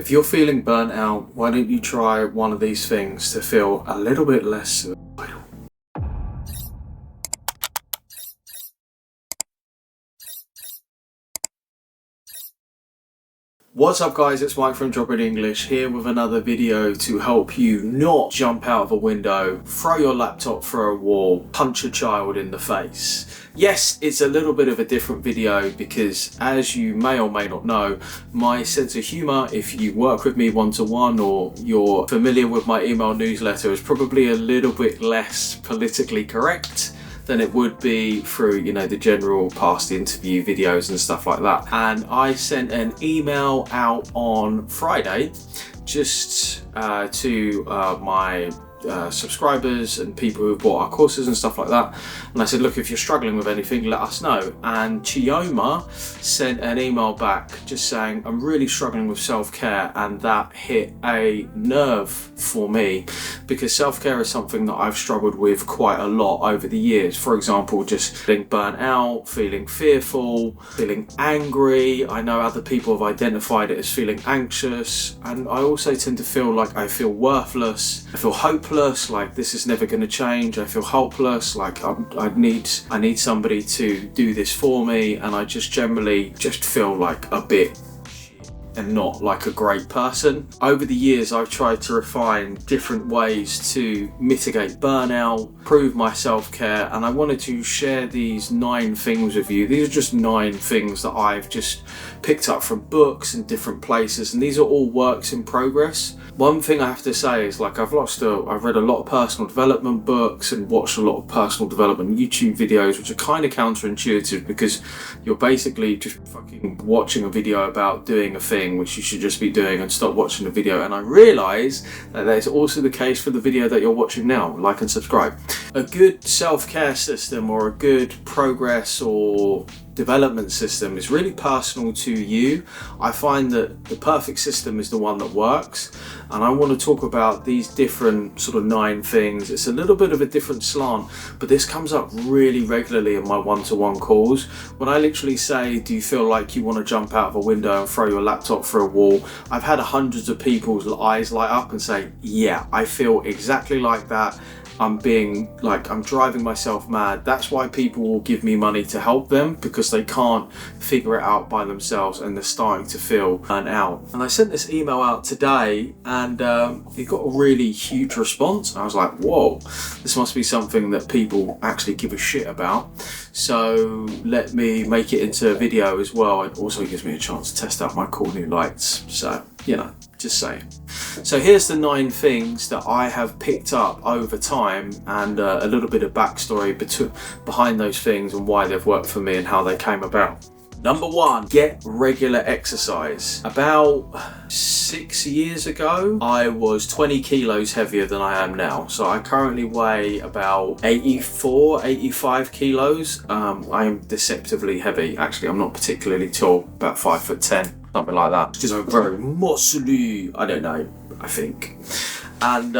If you're feeling burnt out, why don't you try one of these things to feel a little bit less suicidal? What's up guys, it's Mike from Drop It English here with another video to help you not jump out of a window, throw your laptop through a wall, punch a child in the face. Yes, it's a little bit of a different video because, as you may or may not know, my sense of humour, if you work with me one-to-one or you're familiar with my email newsletter, is probably a little bit less politically correct than it would be through, the general past interview videos and stuff like that. And I sent an email out on Friday just to my subscribers and people who bought our courses and stuff like that, and I said, look, if you're struggling with anything, let us know. And Chioma sent an email back just saying, I'm really struggling with self-care, and that hit a nerve for me because self-care is something that I've struggled with quite a lot over the years. For example, just feeling burnt out, feeling fearful, feeling angry. I know other people have identified it as feeling anxious, and I also tend to feel like I feel worthless, I feel hopeless, like this is never going to change. I feel hopeless, like I need somebody to do this for me, and I just generally just feel like a bit and not like a great person. Over the years, I've tried to refine different ways to mitigate burnout, improve my self-care, and I wanted to share these 9 things with you. These are just 9 things that I've just picked up from books and different places, and these are all works in progress. One thing I have to say is, like, I've read a lot of personal development books and watched a lot of personal development YouTube videos, which are kind of counterintuitive because you're basically just fucking watching a video about doing a thing which you should just be doing, and stop watching the video. And I realise that that's also the case for the video that you're watching now. Like and subscribe. A good self-care system or a good progress or development system is really personal to you. I find that the perfect system is the one that works, and I want to talk about these different sort of 9 things. It's a little bit of a different slant, but this comes up really regularly in my one-to-one calls. When I literally say, do you feel like you want to jump out of a window and throw your laptop through a wall? I've had hundreds of people's eyes light up and say, yeah, I feel exactly like that. I'm driving myself mad. That's why people will give me money to help them, because they can't figure it out by themselves and they're starting to feel burnt out. And I sent this email out today, and it got a really huge response. I was like, whoa, this must be something that people actually give a shit about. So let me make it into a video as well. It also gives me a chance to test out my cool new lights. So, just saying. So here's the 9 things that I have picked up over time, and a little bit of backstory behind those things and why they've worked for me and how they came about. Number 1, get regular exercise. About 6 years ago, I was 20 kilos heavier than I am now. So I currently weigh about 85 kilos. I am deceptively heavy. Actually, I'm not particularly tall, about 5'10". Something like that, because I'm very muscly, I don't know, I think. And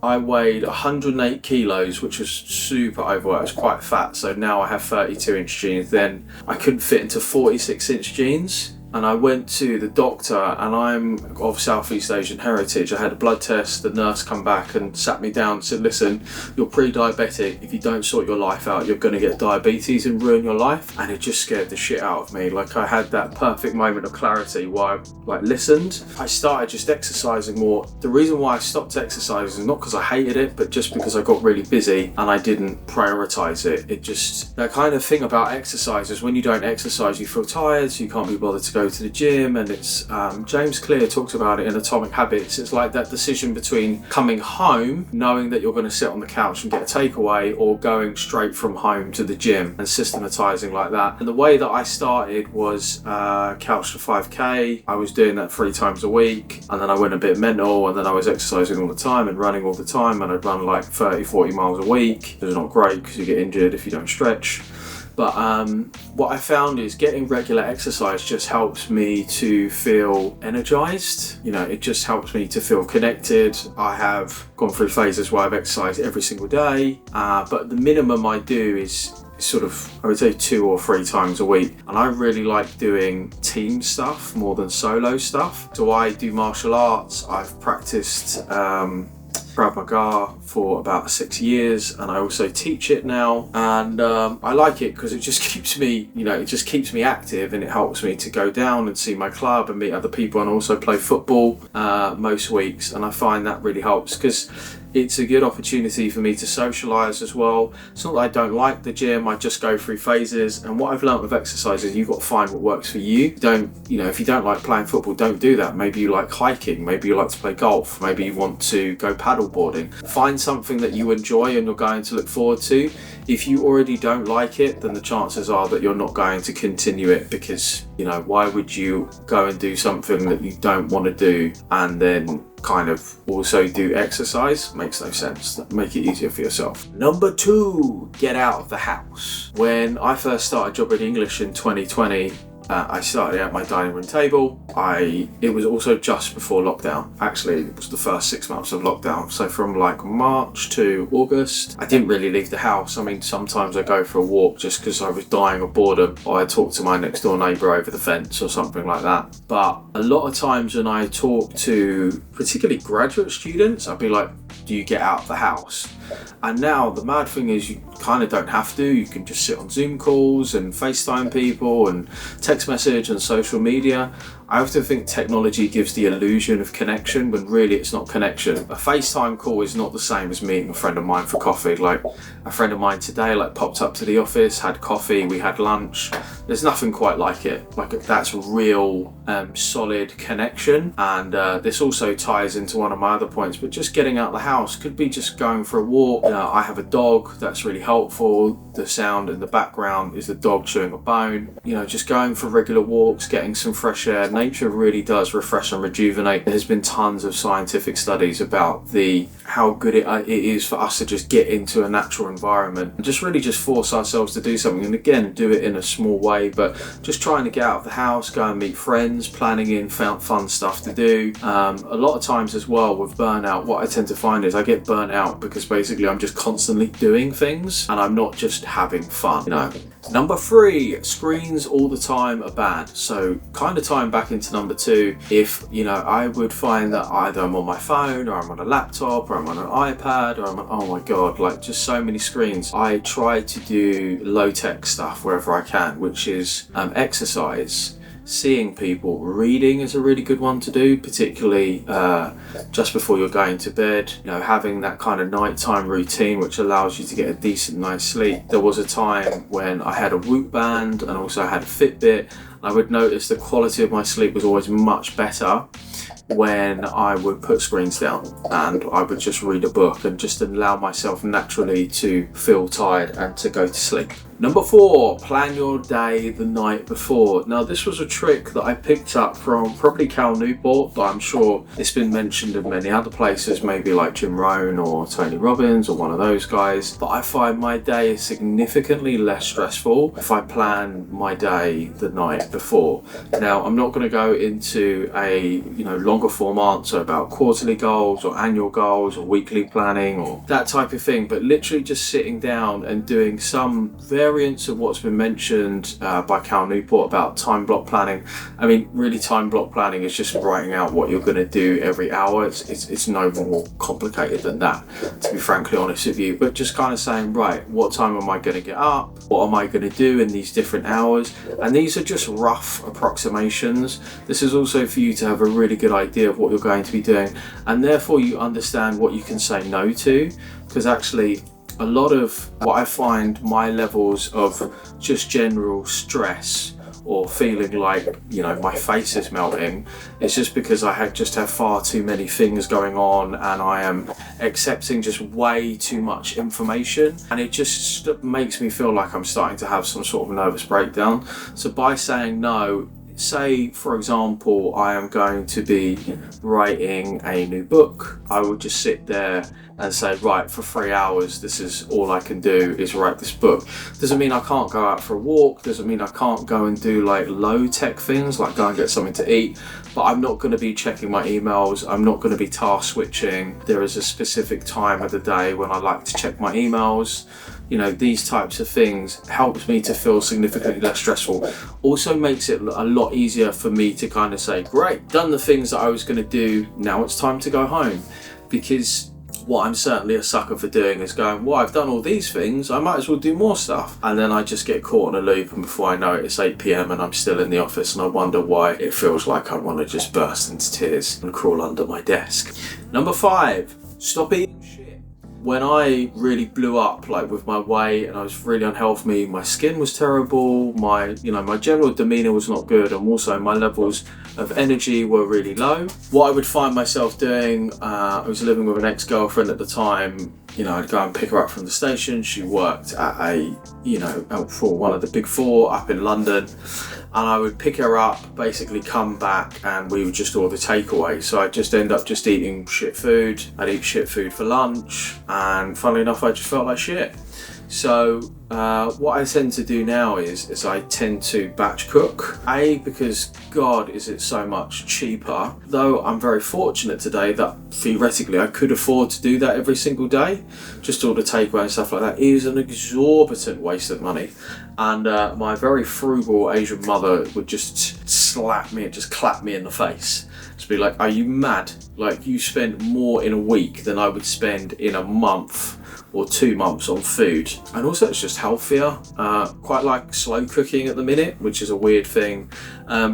I weighed 108 kilos, which was super overweight. I was quite fat, so now I have 32-inch jeans. Then I couldn't fit into 46-inch jeans, and I went to the doctor, and I'm of Southeast Asian heritage. I had a blood test. The nurse come back and sat me down and said, listen, you're pre-diabetic. If you don't sort your life out, you're going to get diabetes and ruin your life. And it just scared the shit out of me. Like, I had that perfect moment of clarity where I listened. I started just exercising more. The reason why I stopped exercising is not because I hated it, but just because I got really busy and I didn't prioritize it. That kind of thing about exercise is when you don't exercise, you feel tired, so you can't be bothered to go to the gym. And it's James Clear talks about it in Atomic Habits. It's like that decision between coming home knowing that you're going to sit on the couch and get a takeaway, or going straight from home to the gym, and systematizing like that. And the way that I started was couch to 5k. I was doing that 3 times a week, and then I went a bit mental, and then I was exercising all the time and running all the time, and I'd run like 30-40 miles a week. It's not great because you get injured if you don't stretch. But what I found is getting regular exercise just helps me to feel energized. It just helps me to feel connected. I have gone through phases where I've exercised every single day, but the minimum I do is sort of, I would say 2 or 3 times a week. And I really like doing team stuff more than solo stuff. So I do martial arts. I've practiced Krav Maga for about 6 years, and I also teach it now, and I like it because it just keeps me, it just keeps me active, and it helps me to go down and see my club and meet other people, and also play football most weeks. And I find that really helps because it's a good opportunity for me to socialise as well. It's not that I don't like the gym, I just go through phases. And what I've learned with exercise is you've got to find what works for you. If you don't like playing football, don't do that. Maybe you like hiking, maybe you like to play golf, maybe you want to go paddleboarding. Find something that you enjoy and you're going to look forward to. If you already don't like it, then the chances are that you're not going to continue it, because, why would you go and do something that you don't want to do and then kind of also do exercise? Makes no sense. Make it easier for yourself. Number 2, get out of the house. When I first started Job Ready English in 2020, I started at my dining room table. It was also just before lockdown. Actually, it was the first 6 months of lockdown. So from like March to August, I didn't really leave the house. I mean, sometimes I go for a walk just because I was dying of boredom, or I talk to my next door neighbour over the fence or something like that. But a lot of times when I talk to particularly graduate students, I'd be like, do you get out of the house? And now the mad thing is you kind of don't have to. You can just sit on Zoom calls and FaceTime people and text message and social media. I often think technology gives the illusion of connection when really it's not connection. A FaceTime call is not the same as meeting a friend of mine for coffee. Like a friend of mine today popped up to the office, had coffee, we had lunch. There's nothing quite like it. Like that's real solid connection. And this also ties into one of my other points, but just getting out of the house could be just going for a walk. I have a dog, that's really helpful. The sound in the background is the dog chewing a bone. Just going for regular walks, getting some fresh air. Nature really does refresh and rejuvenate. There's been tons of scientific studies about how good it is for us to just get into a natural environment and just really just force ourselves to do something. And again, do it in a small way, but just trying to get out of the house, go and meet friends, planning in fun stuff to do. A lot of times as well with burnout, what I tend to find is I get burnt out because basically I'm just constantly doing things and I'm not just having fun. Number 3, screens all the time are bad. So kind of tying back into number 2, if I would find that either I'm on my phone or I'm on a laptop or I'm on an iPad or I'm on, oh my god, like just so many screens. I try to do low tech stuff wherever I can, which is exercise. Seeing people. Reading is a really good one to do, particularly just before you're going to bed. Having that kind of nighttime routine which allows you to get a decent night's sleep. There was a time when I had a Whoop band and also I had a Fitbit. I would notice the quality of my sleep was always much better when I would put screens down and I would just read a book and just allow myself naturally to feel tired and to go to sleep. Number 4, plan your day the night before. Now this was a trick that I picked up from probably Cal Newport, but I'm sure it's been mentioned in many other places, maybe like Jim Rohn or Tony Robbins or one of those guys. But I find my day is significantly less stressful if I plan my day the night before. Now I'm not going to go into a longer form answer about quarterly goals or annual goals or weekly planning or that type of thing, but literally just sitting down and doing some variants of what's been mentioned by Cal Newport about time block planning. I mean, really time block planning is just writing out what you're going to do every hour. It's no more complicated than that, to be frankly honest with you, but just kind of saying, right, what time am I going to get up? What am I going to do in these different hours? And these are just rough approximations. This is also for you to have a really good idea of what you're going to be doing, and therefore you understand what you can say no to, because actually a lot of what I find my levels of just general stress or feeling like my face is melting, it's just because I just have far too many things going on and I am accepting just way too much information, and it just makes me feel like I'm starting to have some sort of nervous breakdown. So by saying no, say for example I am going to be writing a new book, I would just sit there and say, right, for 3 hours this is all I can do is write this book. Doesn't mean I can't go out for a walk, doesn't mean I can't go and do like low tech things like go and get something to eat, but I'm not going to be checking my emails, I'm not going to be task switching. There is a specific time of the day when I like to check my emails. you know, these types of things helps me to feel significantly less stressful. Also makes it a lot easier for me to kind of say, great, done the things that I was going to do, now it's time to go home. Because what I'm certainly a sucker for doing is going, well, I've done all these things, I might as well do more stuff. And then I just get caught in a loop, and before I know it, it's 8 p.m. and I'm still in the office, and I wonder why it feels like I want to just burst into tears and crawl under my desk. Number 5, stop eating shit. When I really blew up, like with my weight, and I was really unhealthy, my skin was terrible, my general demeanor was not good, and also my levels of energy were really low. What I would find myself doing, I was living with an ex-girlfriend at the time. You know, I'd go and pick her up from the station. She worked at for one of the big 4 up in London. And I would pick her up, basically come back, and we would just order takeaway. So I'd just end up just eating shit food. I'd eat shit food for lunch, and funnily enough, I just felt like shit. So what I tend to do now is I tend to batch cook. Because God, is it so much cheaper. Though I'm very fortunate today that theoretically I could afford to do that every single day. Just order takeaway and stuff like that. It is an exorbitant waste of money. And my very frugal Asian mother would just slap me and just clap me in the face. Just be like, are you mad? Like, you spend more in a week than I would spend in a month or 2 months on food. And also it's just healthier. Quite like slow cooking at the minute, which is a weird thing.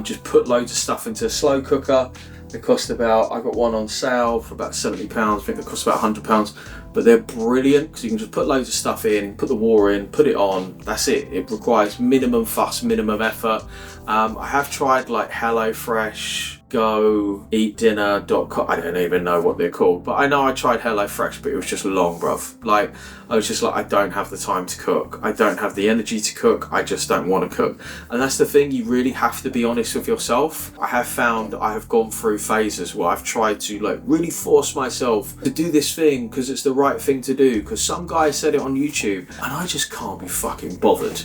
Just put loads of stuff into a slow cooker. They cost about, I got one on sale for about £70. I think they cost about £100, but they're brilliant because you can just put loads of stuff in, put the water in, put it on, that's it. It requires minimum fuss, minimum effort. I have tried like HelloFresh, Go, EatDinner.com, I don't even know what they're called, but I know I tried HelloFresh, but it was just long, bruv. Like, I was just like, I don't have the time to cook. I don't have the energy to cook. I just don't want to cook. And that's the thing, you really have to be honest with yourself. I have found I have gone through phases where I've tried to like really force myself to do this thing because it's the right thing to do, because some guy said it on YouTube, and I just can't be fucking bothered.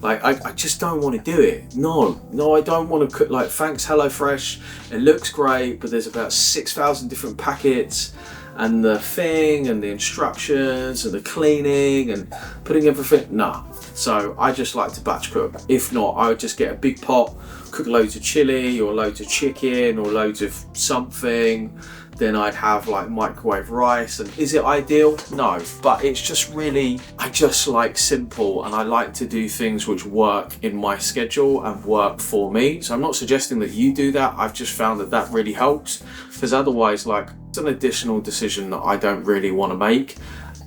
Like, I just don't want to do it. No, I don't want to cook. Like, thanks HelloFresh, it looks great, but there's about 6,000 different packets, and the thing, and the instructions, and the cleaning, and putting everything, nah. So I just like to batch cook. If not, I would just get a big pot, cook loads of chili, or loads of chicken, or loads of something. Then I'd have like microwave rice. And is it ideal? No, but it's just really, I just like simple, and I like to do things which work in my schedule and work for me. So I'm not suggesting that you do that. I've just found that that really helps, because otherwise, like, it's an additional decision that I don't really want to make.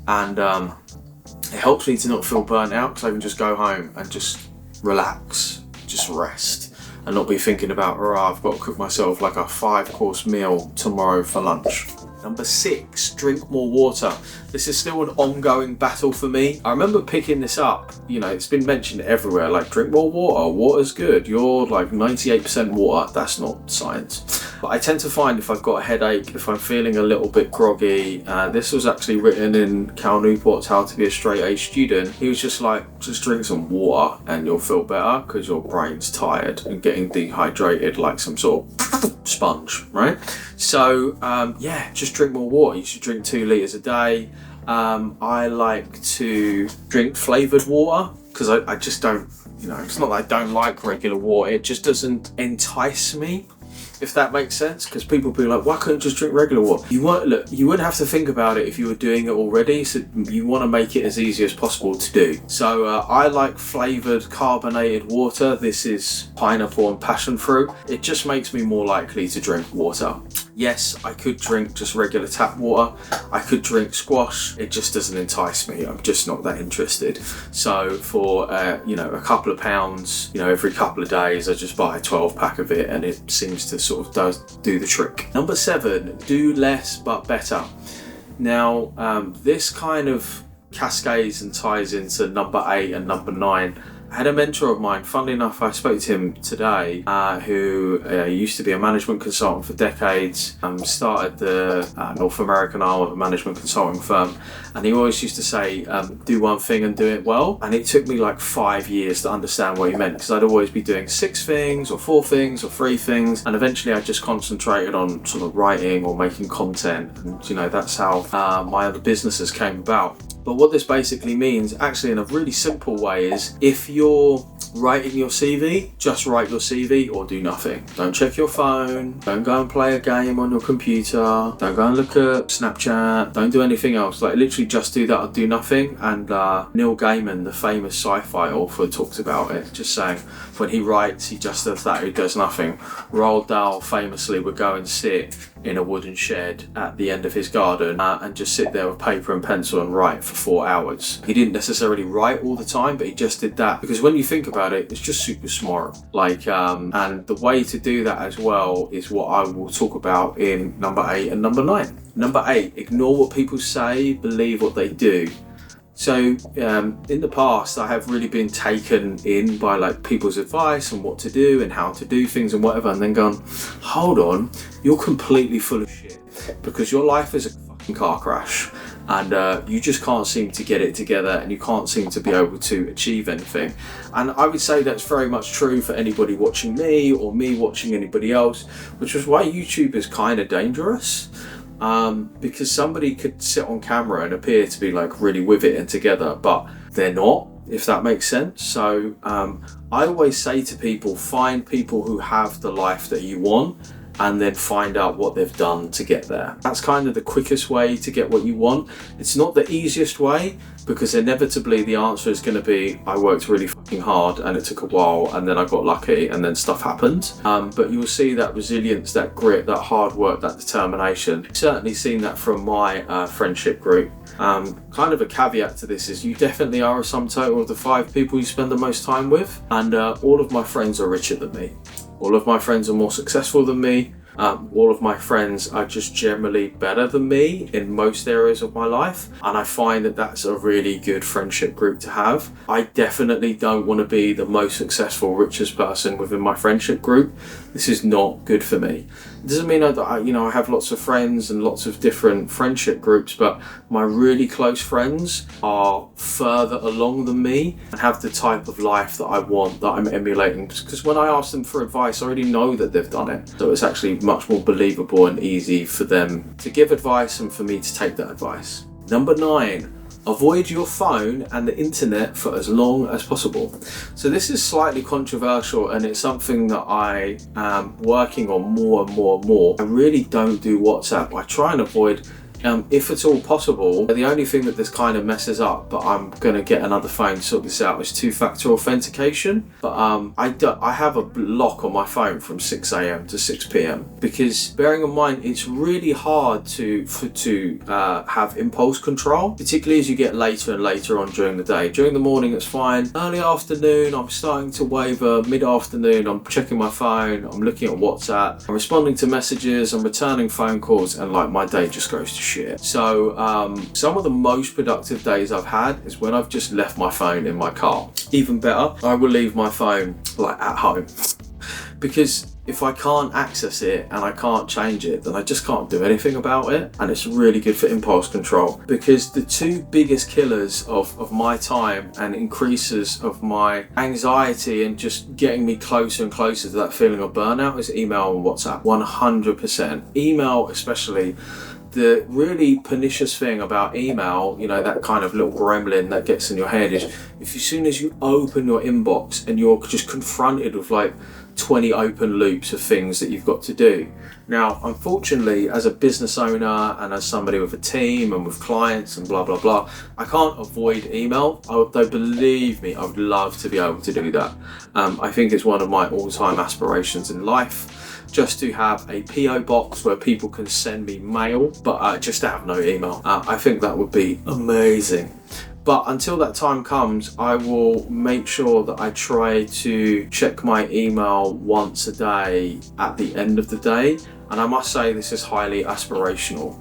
And it helps me to not feel burnt out, because I can just go home and just relax, just rest, and not be thinking about, oh, I've got to cook myself like a 5-course meal tomorrow for lunch. Number 6, drink more water. This is still an ongoing battle for me. I remember picking this up, you know, it's been mentioned everywhere, like, drink more water, water's good, you're like 98% water. That's not science. But I tend to find if I've got a headache, if I'm feeling a little bit groggy, this was actually written in Cal Newport's How to Be a Straight A Student. He was just like, just drink some water and you'll feel better, because your brain's tired and getting dehydrated like some sort of sponge, right? So yeah, just drink more water. You should drink 2 litres a day. I like to drink flavoured water, because I just don't, you know, it's not that I don't like regular water, it just doesn't entice me, if that makes sense. Because people be like, why couldn't you just drink regular water? You wouldn't have to think about it if you were doing it already, so you want to make it as easy as possible to do. So I like flavoured carbonated water. This is pineapple and passion fruit. It just makes me more likely to drink water. Yes, I could drink just regular tap water. I could drink squash. It just doesn't entice me. I'm just not that interested. So for you know, a couple of pounds, you know, every couple of days, I just buy a 12-pack of it, and it seems to sort of do the trick. Number 7, do less but better. Now, this kind of cascades and ties into number 8 and number 9. I had a mentor of mine, funnily enough, I spoke to him today, who used to be a management consultant for decades, started the North American arm of a management consulting firm, and he always used to say, do one thing and do it well. And it took me like 5 years to understand what he meant, because I'd always be doing 6 things or 4 things or 3 things, and eventually I just concentrated on sort of writing or making content, and you know, that's how my other businesses came about. But what this basically means, actually in a really simple way, is if you're writing your CV, just write your CV or do nothing. Don't check your phone, don't go and play a game on your computer, don't go and look at Snapchat, don't do anything else. Like literally just do that or do nothing. And Neil Gaiman, the famous sci-fi author, talks about it, just saying when he writes, he just does that, he does nothing. Roald Dahl famously would go and sit in a wooden shed at the end of his garden and just sit there with paper and pencil and write for 4 hours. He didn't necessarily write all the time, but he just did that because when you think about it, it's just super smart. Like, and the way to do that as well is what I will talk about in number 8 and number 9. Number 8, ignore what people say, believe what they do. So in the past, I have really been taken in by like people's advice and what to do and how to do things and whatever, and then gone, hold on, you're completely full of shit because your life is a fucking car crash and you just can't seem to get it together and you can't seem to be able to achieve anything. And I would say that's very much true for anybody watching me or me watching anybody else, which is why YouTube is kind of dangerous. Because somebody could sit on camera and appear to be like really with it and together, but they're not, if that makes sense. So I always say to people, find people who have the life that you want and then find out what they've done to get there. That's kind of the quickest way to get what you want. It's not the easiest way because inevitably the answer is going to be, I worked really fucking hard and it took a while and then I got lucky and then stuff happened. But you'll see that resilience, that grit, that hard work, that determination. I've certainly seen that from my friendship group. Kind of a caveat to this is you definitely are a sum total of the 5 people you spend the most time with, and all of my friends are richer than me. All of my friends are more successful than me. All of my friends are just generally better than me in most areas of my life, and I find that that's a really good friendship group to have. I definitely don't want to be the most successful, richest person within my friendship group. This is not good for me. It doesn't mean I have lots of friends and lots of different friendship groups, but my really close friends are further along than me and have the type of life that I want, that I'm emulating. Because when I ask them for advice, I already know that they've done it. So it's actually much more believable and easy for them to give advice and for me to take that advice. Number 9. Avoid your phone and the internet for as long as possible. So this is slightly controversial and it's something that I am working on more and more and more. I really don't do WhatsApp. I try and avoid if at all possible. The only thing that this kind of messes up, but I'm going to get another phone to sort this out, is 2-factor authentication. But I have a lock on my phone from 6 a.m. to 6 p.m. because bearing in mind it's really hard to have impulse control, particularly as you get later and later on during the day. During the morning it's fine. Early afternoon I'm starting to waver. Mid-afternoon I'm checking my phone, I'm looking at WhatsApp, I'm responding to messages, I'm returning phone calls, and like my day just goes to shit. So some of the most productive days I've had is when I've just left my phone in my car. Even better, I will leave my phone like at home because if I can't access it and I can't change it, then I just can't do anything about it. And it's really good for impulse control, because the 2 biggest killers of my time and increases of my anxiety and just getting me closer and closer to that feeling of burnout is email and WhatsApp. 100%. Email especially. The really pernicious thing about email, that kind of little gremlin that gets in your head, is if as soon as you open your inbox and you're just confronted with like 20 open loops of things that you've got to do. Now, unfortunately, as a business owner and as somebody with a team and with clients and blah, blah, blah, I can't avoid email. Though believe me, I would love to be able to do that. I think it's one of my all-time aspirations in life, just to have a PO box where people can send me mail, but just to have no email. I think that would be amazing. But until that time comes, I will make sure that I try to check my email once a day at the end of the day. And I must say this is highly aspirational.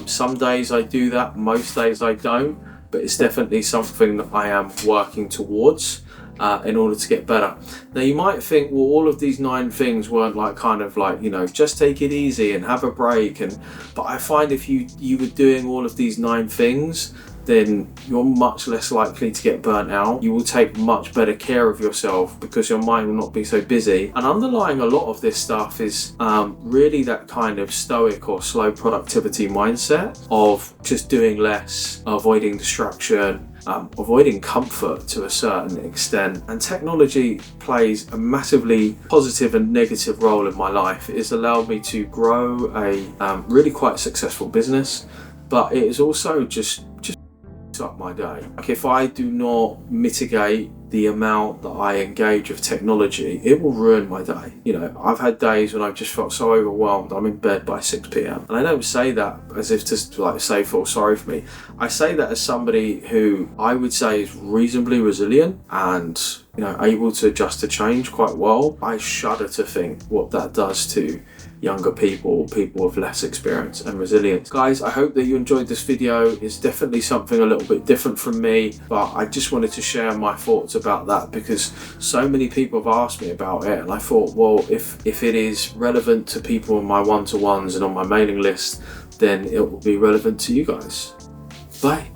Some days I do that, most days I don't, but it's definitely something that I am working towards. In order to get better. Now you might think, well, all of these 9 things weren't just take it easy and have a break, but I find if you were doing all of these 9 things, then you're much less likely to get burnt out. You will take much better care of yourself because your mind will not be so busy. And underlying a lot of this stuff is really that kind of stoic or slow productivity mindset of just doing less, avoiding distraction, avoiding comfort to a certain extent. And technology plays a massively positive and negative role in my life. It has allowed me to grow a really quite successful business, but it is also just up my day. Like, if I do not mitigate the amount that I engage with technology, it will ruin my day. You know, I've had days when I've just felt so overwhelmed, I'm in bed by 6 p.m. And I don't say that as if to like say feel sorry for me. I say that as somebody who I would say is reasonably resilient and, you know, able to adjust to change quite well. I shudder to think what that does to younger people with less experience and resilience. Guys, I hope that you enjoyed this video. It's definitely something a little bit different from me, but I just wanted to share my thoughts about that because so many people have asked me about it, and I thought, well, if it is relevant to people on my one-to-ones and on my mailing list, then it will be relevant to you guys. Bye.